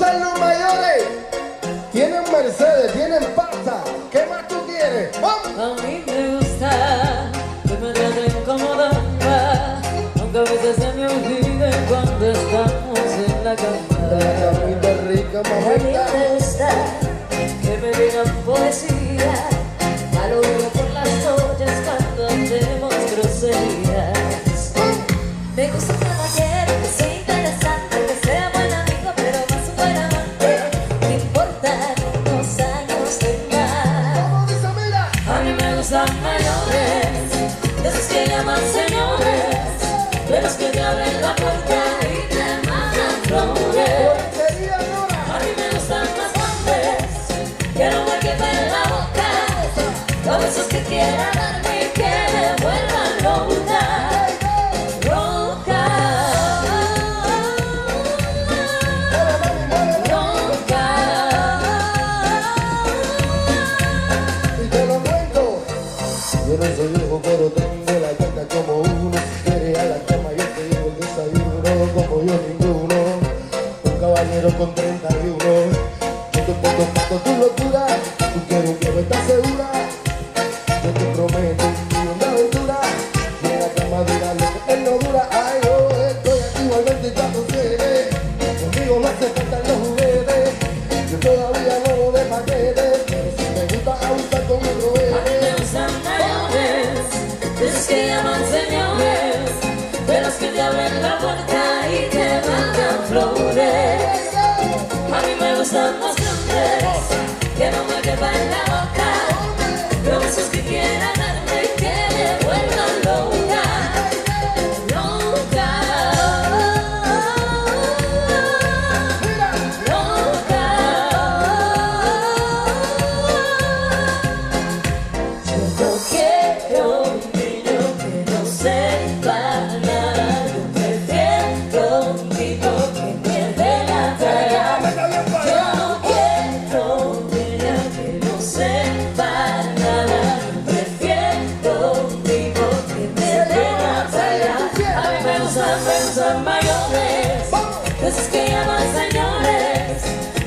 gustan los mayores. Tienen Mercedes, tienen pasta. ¿Qué más tú quieres? ¡Vamos! A mí me gusta que me traten como dama, aunque a veces se me olvide cuando estamos en la cama. La camita rica, A mí mamita. me gusta que me digan poesía al oído por las noches cuando hacemos groserías. Me gusta un caballero que sea interesante, que sea buen amigo, pero más un buen amante. No importa cuántos años tenga. ¿Cómo dice, mira? A mí me gustan mayores, de esos que llaman señores, de los que te abren la puerta y te mandan flores. Querida Nora. A mí me gustan más grandes, que no me quepen la boca, todos esos que quieran darme y que me vuelvan loca. Loca, loca. Y te lo cuento. Yo no soy viejo, pero tengo la cuenta como uno. Si quieres a la cama, yo te llevo el desayuno. Como yo ninguno, un caballero con 31. Yo te pongo pato tu locura. Tú quieres que me estás segura. Yo te prometo un millón de aventuras. Y en la cama dura lo que él no dura. Ay, yo estoy aquí igualmente y cuando llegue. Conmigo no hace falta los juguetes. Yo todavía no lo de paquete. Pero si te gusta abusar con otro A mí bebé. me gustan mayores, de esos que llaman señores, de los que te abren la puerta y te mandan flores. A mí me gustan más grandes, que no me quepan en la boca, pero esos que quieran darme y que me vuelvan loca. Loca, loca. Yo no quiero un niño que no sepa nada. Yo prefiero un tipo que me dé la talla. Yo no quiero un niño que no sepa nada. Yo prefiero un tipo que me dé la talla. A mí me gustan mayores, de esos que llaman señores,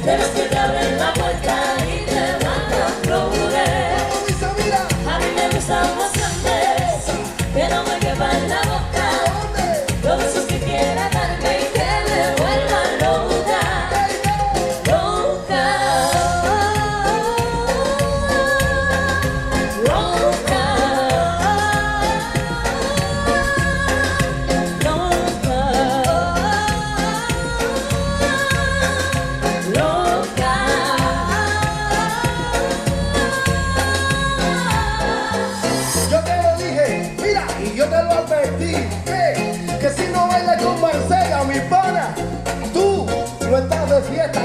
de los que te abren la puerta y te mandan flores. A mí me gustan más grandes, que no me quepan la boca, todos esos que quieran darme y que me vuelvan loca. Loca, loca, Yo te lo dije, mira, y yo te lo advertí, que si no bailas con Marcela, mi pana, tú no estás de fiesta.